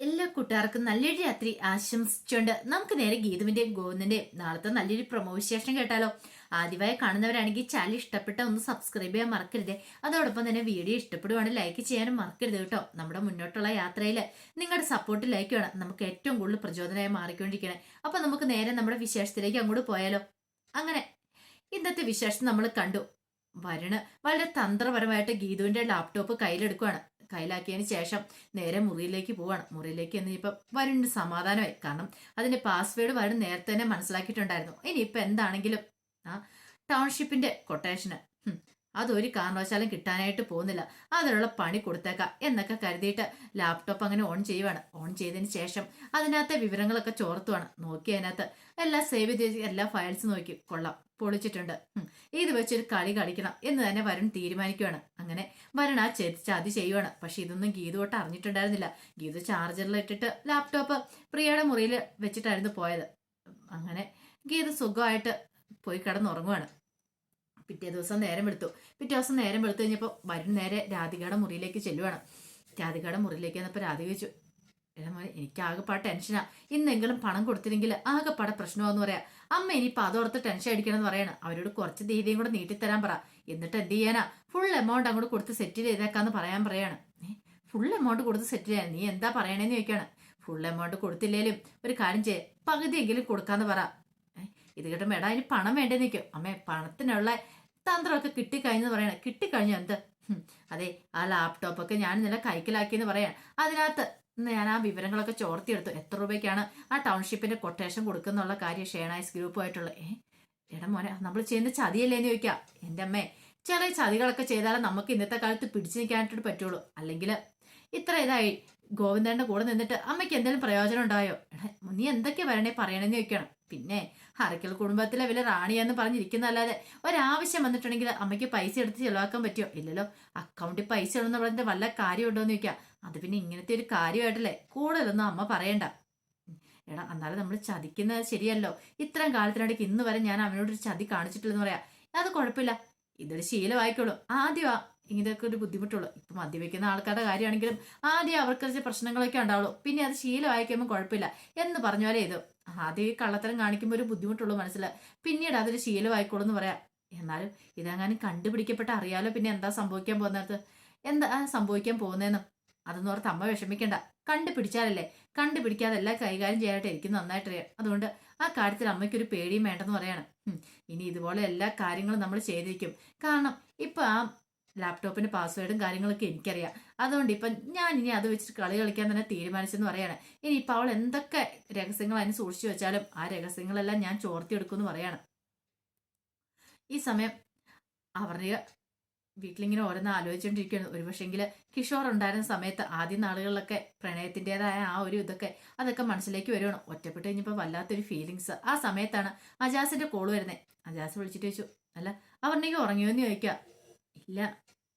എല്ലാ കൂട്ടുകാർക്കും നല്ലൊരു രാത്രി ആശംസിച്ചുകൊണ്ട് നമുക്ക് നേരെ ഗീതുവിന്റെയും ഗോവിന്ദന്റെയും നാളത്തെ നല്ലൊരു പ്രൊമോ വിശേഷം കേട്ടാലോ. ആദ്യമായി കാണുന്നവരാണെങ്കിൽ ചാനൽ ഇഷ്ടപ്പെട്ട ഒന്ന് സബ്സ്ക്രൈബ് ചെയ്യാൻ മറക്കരുത്. അതോടൊപ്പം തന്നെ വീഡിയോ ഇഷ്ടപ്പെടുവാണെങ്കിൽ ലൈക്ക് ചെയ്യാനും മറക്കരുത് കേട്ടോ. നമ്മുടെ മുന്നോട്ടുള്ള യാത്രയിൽ നിങ്ങളുടെ സപ്പോർട്ട് ലൈക്ക് വേണം നമുക്ക് ഏറ്റവും കൂടുതൽ പ്രചോദനമായി മാറിക്കൊണ്ടിരിക്കണേ. അപ്പൊ നമുക്ക് നേരെ നമ്മുടെ വിശേഷത്തിലേക്ക് അങ്ങോട്ട് പോയാലോ. അങ്ങനെ ഇന്നത്തെ വിശേഷം നമ്മൾ കണ്ടു. വരുണ് വളരെ തന്ത്രപരമായിട്ട് ഗീതുവിന്റെ ലാപ്ടോപ്പ് കയ്യിലെടുക്കുവാണ്. കയ്യിലാക്കിയതിന് ശേഷം നേരെ മുറിയിലേക്ക് പോവാണ്. മുറിയിലേക്ക് ഇനിയിപ്പം വരുണിന് സമാധാനമായി. കാരണം അതിന്റെ പാസ്വേഡ് വരുൺ നേരത്തെ തന്നെ മനസ്സിലാക്കിയിട്ടുണ്ടായിരുന്നു. ഇനിയിപ്പം എന്താണെങ്കിലും ആ ടൗൺഷിപ്പിന്റെ കൊട്ടേഷന് അതൊരു കാരണവശാലും കിട്ടാനായിട്ട് പോകുന്നില്ല. അതിനുള്ള പണി കൊടുത്തേക്കാം എന്നൊക്കെ കരുതിയിട്ട് ലാപ്ടോപ്പ് അങ്ങനെ ഓൺ ചെയ്യുവാണ്. ഓൺ ചെയ്തതിന് ശേഷം അതിനകത്തെ വിവരങ്ങളൊക്കെ ചോർത്തുവാണ്. നോക്കി അതിനകത്ത് എല്ലാം സേവ് ചെയ്ത് എല്ലാ ഫയൽസ് നോക്കി കൊള്ളാം, പൊളിച്ചിട്ടുണ്ട്. ഇത് വെച്ചൊരു കളി കളിക്കണം എന്ന് തന്നെ വരുൺ തീരുമാനിക്കുവാണ്. അങ്ങനെ വരുൺ ആ ചതി ചെയ്യുവാണ്. പക്ഷെ ഇതൊന്നും ഗീതു തൊട്ട് അറിഞ്ഞിട്ടുണ്ടായിരുന്നില്ല. ഗീതു ചാർജറിൽ ഇട്ടിട്ട് ലാപ്ടോപ്പ് പ്രിയയുടെ മുറിയിൽ വെച്ചിട്ടായിരുന്നു പോയത്. അങ്ങനെ ഗീതു സുഖമായിട്ട് പോയി കിടന്നുറങ്ങുവാണ്. പിറ്റേ ദിവസം നേരം വെളുത്തു കഴിഞ്ഞപ്പോൾ വരുൺ നേരെ രാധികയുടെ മുറിയിലേക്ക് ചെല്ലുവാണ്. രാധികയുടെ മുറിയിലേക്ക് വന്നപ്പോൾ രാധിക ചോദിച്ചു, എടാ മോനെ, എനിക്ക് ആകെപ്പാടെ ടെൻഷനാ. ഇന്നെങ്കിലും പണം കൊടുത്തില്ലെങ്കിൽ ആകെപ്പാടെ പ്രശ്നമാന്ന് പറയാം. അമ്മ ഇനിയിപ്പോൾ അതോർത്ത് ടെൻഷൻ അടിക്കണം എന്ന് പറയണം. അവരോട് കുറച്ച് തീയതിയും കൂടെ നീട്ടിത്തരാൻ പറ. എന്നിട്ട് എന്ത് ചെയ്യാനാ, ഫുൾ എമൗണ്ട് അങ്ങോട്ട് കൊടുത്ത് സെറ്റിൽ ചെയ്തേക്കാന്ന് പറയാണ്. ഫുൾ എമൗണ്ട് കൊടുത്ത് സെറ്റിൽ ചെയ്യാൻ നീ എന്താ പറയണേന്ന് ചോദിക്കാണ്. ഫുൾ എമൗണ്ട് കൊടുത്തില്ലേലും ഒരു കാര്യം ചെയ്യേ, പകുതിയെങ്കിലും കൊടുക്കാന്ന് പറ. ഇത് കേട്ടുമ്പോ എടാ ഇനി പണം വേണ്ടേ നിൽക്കും. അമ്മേ, പണത്തിനുള്ള തന്ത്രമൊക്കെ കിട്ടിക്കഴിഞ്ഞെന്ന് പറയണേ. കിട്ടിക്കഴിഞ്ഞു എന്ത്? അതെ, ആ ലാപ്ടോപ്പൊക്കെ ഞാൻ ഇന്നലെ കൈക്കലാക്കിയെന്ന് പറയാൻ. അതിനകത്ത് ഞാൻ ആ വിവരങ്ങളൊക്കെ ചോർത്തിയെടുത്തു. എത്ര രൂപയ്ക്കാണ് ആ ടൗൺഷിപ്പിന്റെ കൊട്ടേഷൻ കൊടുക്കുന്നുള്ള കാര്യം ഷെയർനൈസ് ഗ്രൂപ്പുമായിട്ടുള്ള. എടാ മോനെ, നമ്മൾ ചെയ്യുന്ന ചതിയല്ലേന്ന് ചോദിക്കാം. എൻ്റെ അമ്മേ, ചില ചതികളൊക്കെ ചെയ്താലേ നമുക്ക് ഇന്നത്തെ കാലത്ത് പിടിച്ചു നിൽക്കാനായിട്ട് പറ്റുള്ളൂ. അല്ലെങ്കിൽ ഇത്ര ഇതായി ഗോവിന്ദന്റെ കൂടെ നിന്നിട്ട് അമ്മയ്ക്ക് എന്തെങ്കിലും പ്രയോജനം ഉണ്ടായോ? എടാ നീ എന്തൊക്കെയാ പറയണേന്ന് ചോദിക്കണം. പിന്നെ ഹറക്കൽ കുടുംബത്തിലെ വലിയ റാണിയെന്ന് പറഞ്ഞിരിക്കുന്നല്ലാതെ ഒരാവശ്യം വന്നിട്ടുണ്ടെങ്കിൽ അമ്മയ്ക്ക് പൈസ എടുത്ത് ചെലവാക്കാൻ പറ്റുമോ? ഇല്ലല്ലോ. അക്കൗണ്ടിൽ പൈസ ഇടുന്ന പറഞ്ഞിട്ട് വല്ല കാര്യം ഉണ്ടോ എന്ന് ചോദിക്കാം. അത് പിന്നെ ഇങ്ങനത്തെ ഒരു കാര്യമായിട്ടല്ലേ, കൂടുതലൊന്നും അമ്മ പറയണ്ട. എടാ എന്നാലും നമ്മൾ ചതിക്കുന്നത് ശരിയല്ലോ. ഇത്രയും കാലത്തിനിടയ്ക്ക് ഇന്ന് വരെ ഞാൻ അവനോടൊരു ചതി കാണിച്ചിട്ടില്ലെന്ന് പറയാം. അത് കുഴപ്പമില്ല, ഇതൊരു ശീലമായിക്കോളൂ. ആദ്യമാ ഇതൊക്കെ ഒരു ബുദ്ധിമുട്ടുള്ളൂ. ഇപ്പൊ മദ്യപിക്കുന്ന ആൾക്കാരുടെ കാര്യമാണെങ്കിലും ആദ്യം അവർക്ക് പ്രശ്നങ്ങളൊക്കെ ഉണ്ടാവുള്ളൂ. പിന്നെ അത് ശീലമായിക്കുമ്പോൾ കുഴപ്പമില്ല എന്ന് പറഞ്ഞ പോലെ ഇത് ആദ്യം ഈ കള്ളത്തരം കാണിക്കുമ്പോൾ ഒരു ബുദ്ധിമുട്ടുള്ളൂ മനസ്സിലായി. പിന്നീട് അതൊരു ശീലമായിക്കോളൂ എന്ന് പറയാം. എന്നാലും ഇതെങ്ങാനും കണ്ടുപിടിക്കപ്പെട്ട അറിയാലോ പിന്നെ എന്താ സംഭവിക്കാൻ പോകുന്നത്, എന്താ സംഭവിക്കാൻ പോകുന്നതെന്നും അതൊന്നും ഓർത്ത് അമ്മ വിഷമിക്കണ്ട. കണ്ടുപിടിച്ചാലല്ലേ, കണ്ടുപിടിക്കാതെ എല്ലാം കൈകാര്യം ചെയ്യാനായിട്ട് എനിക്ക് നന്നായിട്ടറിയാം. അതുകൊണ്ട് ആ കാര്യത്തിൽ അമ്മയ്ക്കൊരു പേടിയും വേണ്ടെന്ന് പറയാണ്. ഇനി ഇതുപോലെ എല്ലാ കാര്യങ്ങളും നമ്മൾ ചെയ്തിരിക്കും. കാരണം ഇപ്പൊ ആ ലാപ്ടോപ്പിന്റെ പാസ്വേഡും കാര്യങ്ങളൊക്കെ എനിക്കറിയാം. അതുകൊണ്ട് ഇപ്പൊ ഞാൻ ഇനി അത് വെച്ചിട്ട് കളി കളിക്കാൻ തന്നെ തീരുമാനിച്ചെന്ന് പറയാണ്. ഇനി ഇപ്പൊ അവൾ എന്തൊക്കെ രഹസ്യങ്ങൾ അതിന് സൂക്ഷിച്ചു വെച്ചാലും ആ രഹസ്യങ്ങളെല്ലാം ഞാൻ ചോർത്തിയെടുക്കുമെന്ന് പറയാണ്. ഈ സമയം അവരുടെ വീട്ടിലിങ്ങനെ ഓരോന്ന് ആലോചിച്ചുകൊണ്ടിരിക്കുകയാണ്. ഒരു പക്ഷെങ്കില് കിഷോർ ഉണ്ടായിരുന്ന സമയത്ത് ആദ്യ നാളുകളിലൊക്കെ പ്രണയത്തിൻ്റെതായ ആ ഒരു ഇതൊക്കെ അതൊക്കെ മനസ്സിലേക്ക് വരുവാണ്. ഒറ്റപ്പെട്ട് കഴിഞ്ഞപ്പോൾ വല്ലാത്തൊരു ഫീലിങ്സ്. ആ സമയത്താണ് അജാസിന്റെ കോള് വരുന്നത്. അജാസ് വിളിച്ചിട്ട് ചോദിച്ചു, അല്ല അവർണേക്ക് ഉറങ്ങിയോന്ന് ചോദിക്കുക. ഇല്ല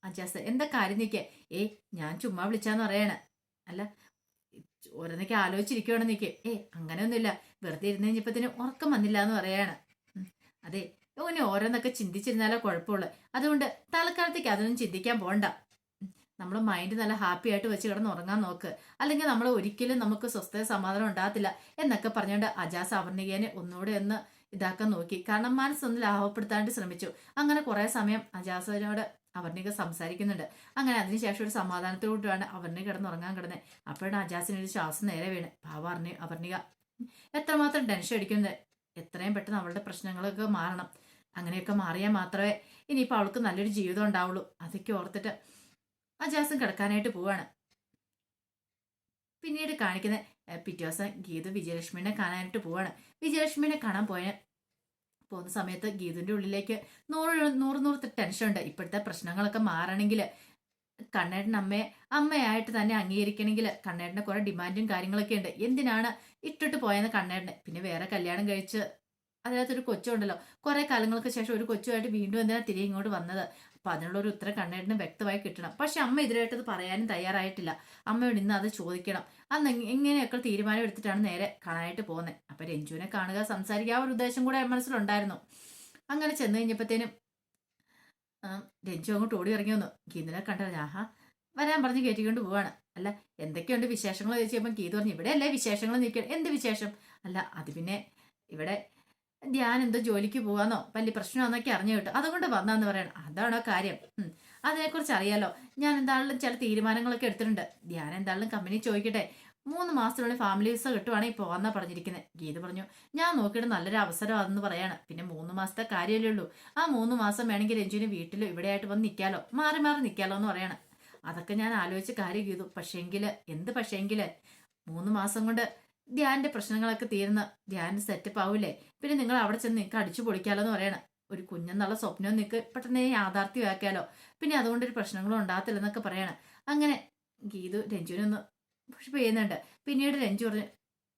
അജാസ്, എന്താ കാര്യം നിൽക്കേ? ഞാൻ ചുമ്മാ വിളിച്ചാന്ന് പറയാണ്. അല്ല ഓരോന്നൊക്കെ ആലോചിച്ചിരിക്കുവാണെന്ന് നിൽക്കേ. അങ്ങനെയൊന്നുമില്ല, വെറുതെ ഇരുന്ന് കഴിഞ്ഞപ്പത്തിന് ഉറക്കം വന്നില്ല എന്ന് പറയാണ്. അതെ, ഓനെ ഓരോന്നൊക്കെ ചിന്തിച്ചിരുന്നാലോ കുഴപ്പമുള്ളൂ. അതുകൊണ്ട് തൽക്കാലത്തേക്ക് അതൊന്നും ചിന്തിക്കാൻ പോണ്ട. നമ്മുടെ മൈൻഡ് നല്ല ഹാപ്പി ആയിട്ട് വെച്ച് കിടന്ന് ഉറങ്ങാൻ നോക്ക്. അല്ലെങ്കിൽ നമ്മൾ ഒരിക്കലും നമുക്ക് സ്വസ്ഥത സമാധാനം ഉണ്ടാകത്തില്ല എന്നൊക്കെ പറഞ്ഞുകൊണ്ട് അജാസ് അവർണികേനെ ഒന്നുകൂടെ ഒന്ന് ഇതാക്കാൻ നോക്കി. കാരണം മനസ്സൊന്ന് ലാഭപ്പെടുത്താണ്ട് ശ്രമിച്ചു. അങ്ങനെ കുറെ സമയം അജാസിനോട് അവർണിക സംസാരിക്കുന്നുണ്ട്. അങ്ങനെ അതിനുശേഷം ഒരു സമാധാനത്തോടാണ് അവർണിക കിടന്നുറങ്ങാൻ കിടന്നത്. അപ്പോഴാണ് അജാസിനൊരു ശ്വാസം നേരെ വീണ്. പാവ അവർണിക എത്രമാത്രം ടെൻഷൻ അടിക്കുന്നത്. എത്രയും പെട്ടെന്ന് അവളുടെ പ്രശ്നങ്ങളൊക്കെ മാറണം. അങ്ങനെയൊക്കെ മാറിയാൽ മാത്രമേ ഇനിയിപ്പോൾ അവൾക്ക് നല്ലൊരു ജീവിതം ഉണ്ടാവുള്ളൂ. അതൊക്കെ ഓർത്തിട്ട് അജാസും കിടക്കാനായിട്ട് പോവാണ്. പിന്നീട് കാണിക്കുന്ന പിറ്റേ ദിവസം ഗീതു വിജയലക്ഷ്മിനെ കാണാനായിട്ട് പോവാണ്. വിജയലക്ഷ്മിനെ കാണാൻ പോകുന്ന സമയത്ത് ഗീതുവിന്റെ ഉള്ളിലേക്ക് നൂറ് ടെൻഷൻ ഉണ്ട്. ഇപ്പോഴത്തെ പ്രശ്നങ്ങളൊക്കെ മാറണമെങ്കിൽ കണ്ണേട്ടൻ അമ്മയായിട്ട് തന്നെ അംഗീകരിക്കണമെങ്കിൽ കണ്ണേട്ടന് കുറെ ഡിമാൻഡും കാര്യങ്ങളൊക്കെ ഉണ്ട്. എന്തിനാണ് ഇട്ടിട്ട് പോയെന്ന് കണ്ണേട്ടന്. പിന്നെ വേറെ കല്യാണം കഴിച്ച് അതിനകത്തൊരു കൊച്ചുണ്ടല്ലോ, കുറെ കാലങ്ങൾക്ക് ശേഷം ഒരു കൊച്ചുമായിട്ട് വീണ്ടും എന്തിനാ തിരികെ ഇങ്ങോട്ട് വന്നത്. അപ്പൊ അതിനുള്ള ഒരു ഉത്തരം കണ്ണേട്ടന് വ്യക്തമായി കിട്ടണം. പക്ഷെ അമ്മ ഇതിനായിട്ടത് പറയാനും തയ്യാറായിട്ടില്ല. അമ്മയോട് ഇന്ന് അത് ചോദിക്കണം. അന്ന് എങ്ങനെയൊക്കെ തീരുമാനം എടുത്തിട്ടാണ് നേരെ കാണാനായിട്ട് പോകുന്നത്. അപ്പൊ രഞ്ജുവിനെ കാണുക, സംസാരിക്കുക, ആ ഒരു ഉദ്ദേശം കൂടെ മനസ്സിലുണ്ടായിരുന്നു. അങ്ങനെ ചെന്ന് കഴിഞ്ഞപ്പോഴത്തേനും രഞ്ജു അങ്ങോട്ട് ഓടി ഇറങ്ങി വന്നു. ഗീന്ദനെ കണ്ടത് വരാൻ പറഞ്ഞ് കയറ്റിക്കൊണ്ട് പോവാണ്. അല്ല എന്തൊക്കെയുണ്ട് വിശേഷങ്ങൾ ചോദിച്ചപ്പോൾ ഗീത പറഞ്ഞു ഇവിടെ അല്ലേ വിശേഷങ്ങൾ നിൽക്കണം. എന്ത് വിശേഷം? അല്ല അത് പിന്നെ ഇവിടെ ധ്യാൻ എന്തോ ജോലിക്ക് പോവാന്നോ വലിയ പ്രശ്നമാണെന്നൊക്കെ അറിഞ്ഞു കേട്ടോ, അതുകൊണ്ട് വന്നാന്ന് പറയണം. അതാണോ കാര്യം? അതിനെക്കുറിച്ച് അറിയാലോ. ഞാൻ എന്തായാലും ചില തീരുമാനങ്ങളൊക്കെ എടുത്തിട്ടുണ്ട്. ധ്യാൻ എന്തായാലും കമ്പനി ചോദിക്കട്ടെ, 3 മാസത്തിനുള്ളിൽ ഫാമിലി വിസ കിട്ടുവാണെങ്കിൽ പോവാന്നാ പറഞ്ഞിരിക്കുന്നത്. ഗീത പറഞ്ഞു ഞാൻ നോക്കിയിട്ട് നല്ലൊരു അവസരമാണെന്ന് പറയാണ്. പിന്നെ 3 മാസത്തെ കാര്യമല്ലേ ഉള്ളൂ. ആ 3 മാസം വേണമെങ്കിൽ രഞ്ജുവിന് വീട്ടിൽ ഇവിടെ ആയിട്ട് വന്ന് നിൽക്കാലോ, മാറി മാറി നിൽക്കാലോ എന്ന് പറയാണ്. അതൊക്കെ ഞാൻ ആലോചിച്ച് കാര്യം ചെയ്തു. പക്ഷേങ്കില് എന്ത് പക്ഷേങ്കില് 3 മാസം കൊണ്ട് ധ്യാന്റെ പ്രശ്നങ്ങളൊക്കെ തീർന്ന് ധ്യാൻ സെറ്റപ്പ് ആവൂലേ? പിന്നെ നിങ്ങൾ അവിടെ ചെന്ന് നിൽക്ക് അടിച്ചു പൊളിക്കാലോ എന്ന് പറയണം. ഒരു കുഞ്ഞെന്നുള്ള സ്വപ്നവും നിൽക്ക് പെട്ടെന്ന് യാഥാർത്ഥ്യമാക്കിയാലോ, പിന്നെ അതുകൊണ്ടൊരു പ്രശ്നങ്ങളും ഉണ്ടാകത്തില്ലെന്നൊക്കെ പറയണം. അങ്ങനെ ഗീതു രഞ്ജുവിനൊന്ന് പുഷ് ചെയ്യുന്നുണ്ട്. പിന്നീട് രഞ്ജു പറഞ്ഞു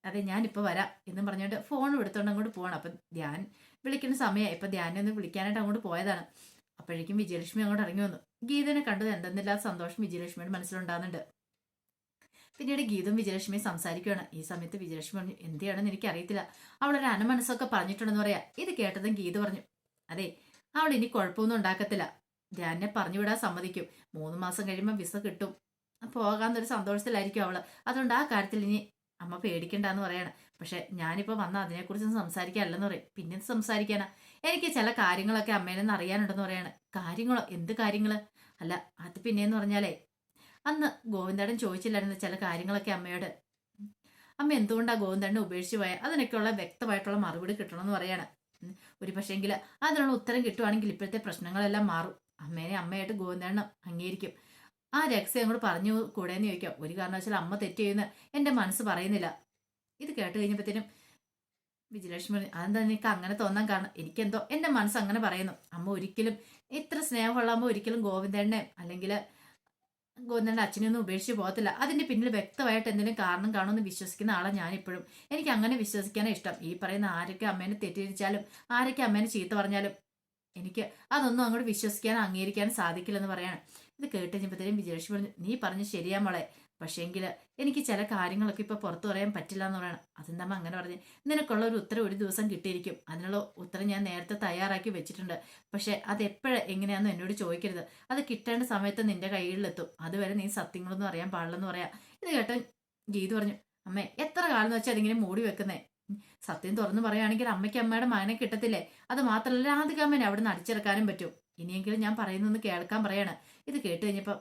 അതെ ഞാനിപ്പോൾ വരാം എന്നും പറഞ്ഞുകൊണ്ട് ഫോൺ എടുത്തോണ്ട് അങ്ങോട്ട് പോകണം. അപ്പം ധ്യാൻ വിളിക്കുന്ന സമയമായി. ഇപ്പം ധ്യാനെ ഒന്ന് വിളിക്കാനായിട്ട് അങ്ങോട്ട് പോയതാണ്. അപ്പോഴേക്കും വിജയലക്ഷ്മി അങ്ങോട്ട് ഇറങ്ങി വന്നു. ഗീതനെ കണ്ടത് എന്തെന്നില്ലാത്ത സന്തോഷം വിജയലക്ഷ്മിയുടെ മനസ്സിലുണ്ടാകുന്നുണ്ട്. പിന്നീട് ഗീതും വിജയലക്ഷ്മിയും സംസാരിക്കുകയാണ്. ഈ സമയത്ത് വിജയലക്ഷ്മി പറഞ്ഞു എന്തിയാണെന്ന് എനിക്ക് അറിയത്തില്ല, അവളൊരു അനമനസ്സൊക്കെ പറഞ്ഞിട്ടുണ്ടെന്ന് പറയാ. ഇത് കേട്ടതും ഗീത പറഞ്ഞു അതെ അവൾ ഇനി കുഴപ്പമൊന്നും ഉണ്ടാക്കത്തില്ല, ധ്യാനെ പറഞ്ഞു വിടാൻ സമ്മതിക്കും. 3 മാസം കഴിയുമ്പോൾ വിസ കിട്ടും, പോകാന്നൊരു സന്തോഷത്തിലായിരിക്കും അവള്. അതുകൊണ്ട് ആ കാര്യത്തിൽ ഇനി അമ്മ പേടിക്കണ്ടെന്ന് പറയാണ്. പക്ഷെ ഞാനിപ്പോൾ വന്ന അതിനെക്കുറിച്ചൊന്നും സംസാരിക്കാനല്ലെന്ന് പറയും. പിന്നെ സംസാരിക്കാനാ, എനിക്ക് ചില കാര്യങ്ങളൊക്കെ അമ്മേനെന്ന് അറിയാനുണ്ടെന്ന് പറയാണ്. കാര്യങ്ങളോ? എന്ത് കാര്യങ്ങള്? അല്ല അത് പിന്നെയെന്ന് പറഞ്ഞാലേ അന്ന് ഗോവിന്ദേട്ടൻ ചോദിച്ചില്ലായിരുന്നു ചില കാര്യങ്ങളൊക്കെ അമ്മയോട്. അമ്മ എന്തുകൊണ്ടാ ഗോവിന്ദേട്ടനെ ഉപേക്ഷിച്ച് പോയാൽ അതിനൊക്കെയുള്ള വ്യക്തമായിട്ടുള്ള മറുപടി കിട്ടണമെന്ന് പറയാണ്. ഒരു പക്ഷേങ്കിൽ അതിനുള്ള ഉത്തരം കിട്ടുവാണെങ്കിൽ ഇപ്പോഴത്തെ പ്രശ്നങ്ങളെല്ലാം മാറും. അമ്മേനെ അമ്മയായിട്ട് ഗോവിന്ദേട്ടൻ അംഗീകരിക്കും. ആ രഹസ്യം അങ്ങോട്ട് പറഞ്ഞു കൂടെയെന്ന് ചോദിക്കാം. ഒരു കാരണവശാലും അമ്മ തെറ്റ് ചെയ്യുന്ന എൻ്റെ മനസ്സ് പറയുന്നില്ല. ഇത് കേട്ട് കഴിഞ്ഞപ്പോഴത്തേനും വിജയലക്ഷ്മി അതെന്താ നിനക്ക് അങ്ങനെ തോന്നാൻ കാരണം? എനിക്കെന്തോ എൻ്റെ മനസ്സ് അങ്ങനെ പറയുന്നു. അമ്മ ഒരിക്കലും ഇത്ര സ്നേഹമുള്ള അമ്മ ഒരിക്കലും ഗോവിന്ദേട്ടനെ അല്ലെങ്കിൽ ഗോവിന്ദന്റെ അച്ഛനൊന്നും ഉപേക്ഷിച്ച് പോകത്തില്ല. അതിന്റെ പിന്നിൽ വ്യക്തമായിട്ട് എന്തെങ്കിലും കാരണം കാണുമെന്ന് വിശ്വസിക്കുന്ന ആളാണ് ഞാനിപ്പോഴും. എനിക്ക് അങ്ങനെ വിശ്വസിക്കാനേ ഇഷ്ടം. ഈ പറയുന്ന ആരൊക്കെ അമ്മേനെ തെറ്റിദ്ധരിച്ചാലും ആരൊക്കെ അമ്മേനെ ചീത്ത പറഞ്ഞാലും എനിക്ക് അതൊന്നും അങ്ങോട്ട് വിശ്വസിക്കാനും അംഗീകരിക്കാനും സാധിക്കില്ലെന്ന് പറയാണ്. ഇത് കേട്ട് കഴിഞ്ഞപ്പോഴത്തേനും വിജയലക്ഷ്മി പറഞ്ഞു നീ പറഞ്ഞ് ശരിയാ മോളെ, പക്ഷേങ്കിൽ എനിക്ക് ചില കാര്യങ്ങളൊക്കെ ഇപ്പൊ പുറത്തു പറയാൻ പറ്റില്ല എന്ന് പറയണം. അതെന്താ അങ്ങനെ പറഞ്ഞ് നിനക്കുള്ള ഒരു ഉത്തരം ഒരു ദിവസം കിട്ടിയിരിക്കും. അതിനുള്ള ഉത്തരം ഞാൻ നേരത്തെ തയ്യാറാക്കി വെച്ചിട്ടുണ്ട്. പക്ഷെ അത് എങ്ങനെയാണെന്ന് എന്നോട് ചോദിക്കരുത്. അത് കിട്ടേണ്ട സമയത്ത് നിന്റെ കയ്യിലെത്തും. അതുവരെ നീ സത്യങ്ങളൊന്നും അറിയാൻ പാടില്ലെന്ന് പറയാം. ഇത് കേട്ടോ ഗീതു പറഞ്ഞു അമ്മേ എത്ര കാലം എന്ന് വെച്ചാൽ അതിങ്ങനെ മൂടി വെക്കുന്നേ. സത്യം തുറന്നു പറയുകയാണെങ്കിൽ അമ്മയ്ക്ക് അമ്മയുടെ മകനെ കിട്ടത്തില്ലേ? അത് മാത്രമല്ല രാധികാമ്മനെ അവിടെ നിന്ന് അടിച്ചിറക്കാനും പറ്റും. ഇനിയെങ്കിലും ഞാൻ പറയുന്നൊന്ന് കേൾക്കാൻ പറയാണ്. ഇത് കേട്ട് കഴിഞ്ഞപ്പോ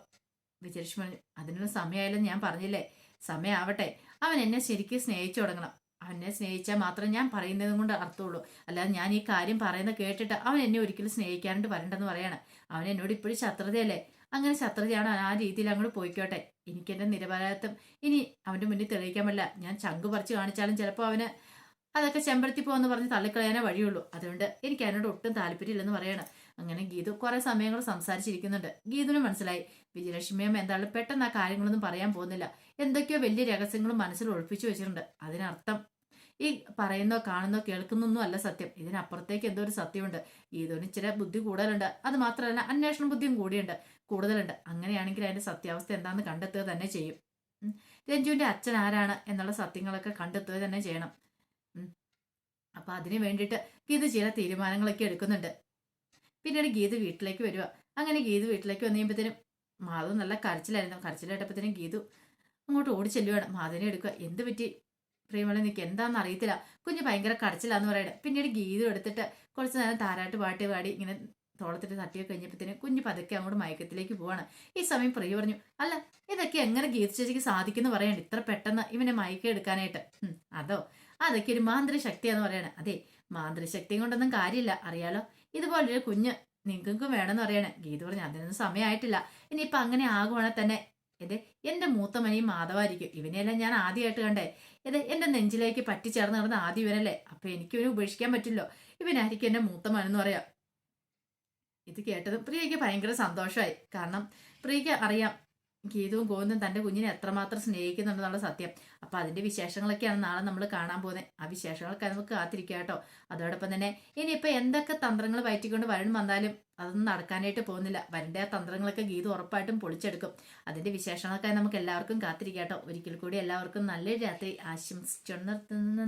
വിജയലക്ഷ്മി പറഞ്ഞു അതിനുള്ള സമയമായാലും ഞാൻ പറഞ്ഞില്ലേ, സമയമാവട്ടെ. അവൻ എന്നെ ശരിക്കും സ്നേഹിച്ചു തുടങ്ങണം. അവനെ സ്നേഹിച്ചാൽ മാത്രം ഞാൻ പറയുന്നതും കൊണ്ട് അർത്ഥമുള്ളൂ. അല്ലാതെ ഞാൻ ഈ കാര്യം പറയുന്നത് കേട്ടിട്ട് അവൻ എന്നെ ഒരിക്കലും സ്നേഹിക്കാണ്ട് വരണ്ടെന്ന് പറയാണ്. അവൻ എന്നോട് ഇപ്പോഴും ശത്രുതയല്ലേ? അങ്ങനെ ശത്രുതയാണ് ആ രീതിയിൽ അങ്ങോട്ട് പോയിക്കോട്ടെ. എനിക്കെന്റെ നിരപരാധിത്വം ഇനി അവന്റെ മുന്നിൽ തെളിയിക്കാൻ പറ്റില്ല. ഞാൻ ചങ്ക് പറിച്ച് കാണിച്ചാലും ചിലപ്പോൾ അവന് അതൊക്കെ ചെമ്പരത്തി പോവെന്ന് പറഞ്ഞ് തള്ളിക്കളയാനേ വഴിയുള്ളൂ. അതുകൊണ്ട് എനിക്ക് അതിനോട് ഒട്ടും താല്പര്യമില്ലെന്ന് പറയണം. അങ്ങനെ ഗീതു കുറെ സമയങ്ങൾ സംസാരിച്ചിരിക്കുന്നുണ്ട്. ഗീതുവിന് മനസ്സിലായി വിജയലക്ഷ്മിയമ്മ എന്തായാലും പെട്ടെന്ന് ആ കാര്യങ്ങളൊന്നും പറയാൻ പോകുന്നില്ല. എന്തൊക്കെയോ വലിയ രഹസ്യങ്ങളും മനസ്സിൽ ഒളിപ്പിച്ചു വെച്ചിട്ടുണ്ട്. അതിനർത്ഥം ഈ പറയുന്നോ കാണുന്നോ കേൾക്കുന്നൊന്നും അല്ല സത്യം. ഇതിനപ്പുറത്തേക്ക് എന്തോ ഒരു സത്യമുണ്ട്. ഗീതുവിന് ഇച്ചിരി ബുദ്ധി കൂടുതലുണ്ട്. അത് മാത്രമല്ല അന്വേഷണ ബുദ്ധിയും കൂടുതലുണ്ട്. അങ്ങനെയാണെങ്കിൽ അതിന്റെ സത്യാവസ്ഥ എന്താണെന്ന് കണ്ടെത്തുക തന്നെ ചെയ്യും. രഞ്ജുവിന്റെ അച്ഛൻ ആരാണ് എന്നുള്ള സത്യങ്ങളൊക്കെ കണ്ടെത്തുക തന്നെ ചെയ്യണം. അപ്പൊ അതിന് വേണ്ടിയിട്ട് ഗീത ചില തീരുമാനങ്ങളൊക്കെ എടുക്കുന്നുണ്ട്. പിന്നീട് ഗീത വീട്ടിലേക്ക് വരിക. അങ്ങനെ ഗീത വീട്ടിലേക്ക് വന്നു കഴിയുമ്പോഴത്തേനും മാധവ് നല്ല കരച്ചിലായിരുന്നു. കരച്ചിലായിട്ടപ്പോഴത്തേനും ഗീതു അങ്ങോട്ട് ഓടി ചെല്ലുവാണ്. മാധവിനെ എടുക്കുക. എന്ത് പറ്റി പ്രിയമളെ നിനക്ക് എന്താണെന്ന് അറിയത്തില്ല, കുഞ്ഞ് ഭയങ്കര കരച്ചിലാന്ന് പറയണേ. പിന്നീട് ഗീതു എടുത്തിട്ട് കുറച്ച് നേരം താരാട്ട് പാടി ഇങ്ങനെ തോളത്തിട്ട് തട്ടിയൊക്കെ കഴിഞ്ഞപ്പോഴത്തേനും കുഞ്ഞ് പതുക്കെ അങ്ങോട്ട് മയക്കത്തിലേക്ക് പോവാണ്. ഈ സമയം പ്രിയ പറഞ്ഞു അല്ല ഇതൊക്കെ എങ്ങനെ ഗീത ചേച്ചിക്ക് സാധിക്കുന്നു പറയണ്ട ഇത്ര പെട്ടെന്ന് ഇവനെ മയക്കം എടുക്കാനായിട്ട്? അതൊക്കെ ഒരു മാന്ത്രിക ശക്തിയാന്ന് പറയണേ. അതെ മാന്ത്രിക ശക്തിയും കൊണ്ടൊന്നും കാര്യമില്ല അറിയാലോ. ഇതുപോലൊരു കുഞ്ഞ് നിങ്ങൾക്കും വേണമെന്ന് പറയണേ. ഗീത പറഞ്ഞു അതിനൊന്നും സമയമായിട്ടില്ല. ഇനിയിപ്പൊ അങ്ങനെ ആകുവാണെങ്കിൽ തന്നെ എന്റെ മൂത്ത മനിയും മാധവായിരിക്കും. ഇവനെയല്ല ഞാൻ ആദ്യമായിട്ട് കണ്ടേ. എന്റെ നെഞ്ചിലേക്ക് പറ്റിച്ചേർന്ന് നടന്ന ആദ്യം ഇവനല്ലേ. അപ്പൊ എനിക്കിവനെ ഉപേക്ഷിക്കാൻ പറ്റില്ലോ. ഇവനായിരിക്കും എന്റെ മൂത്ത മനെന്ന് പറയാം. ഇത് കേട്ടത് പ്രിയയ്ക്ക് ഭയങ്കര സന്തോഷമായി. കാരണം പ്രിയയ്ക്ക് അറിയാം ഗീതവും ഗോവിന്ദും തന്റെ കുഞ്ഞിനെ എത്രമാത്രം സ്നേഹിക്കുന്നുണ്ടെന്നുള്ള സത്യം. അപ്പൊ അതിന്റെ വിശേഷങ്ങളൊക്കെയാണ് നാളെ നമ്മൾ കാണാൻ പോകുന്നത്. ആ വിശേഷങ്ങളൊക്കെ നമുക്ക് കാത്തിരിക്കുക കേട്ടോ. അതോടൊപ്പം തന്നെ ഇനിയിപ്പൊ എന്തൊക്കെ തന്ത്രങ്ങൾ വയറ്റിക്കൊണ്ട് വരുൺ വന്നാലും അതൊന്നും നടക്കാനായിട്ട് പോകുന്നില്ല. വരണ്ട ആ തന്ത്രങ്ങളൊക്കെ ഗീത ഉറപ്പായിട്ടും പൊളിച്ചെടുക്കും. അതിന്റെ വിശേഷങ്ങളൊക്കെ നമുക്ക് എല്ലാവർക്കും കാത്തിരിക്കാം കേട്ടോ. ഒരിക്കൽ കൂടി എല്ലാവർക്കും നല്ലൊരു രാത്രി ആശംസിച്ചു നിർത്തുന്നു.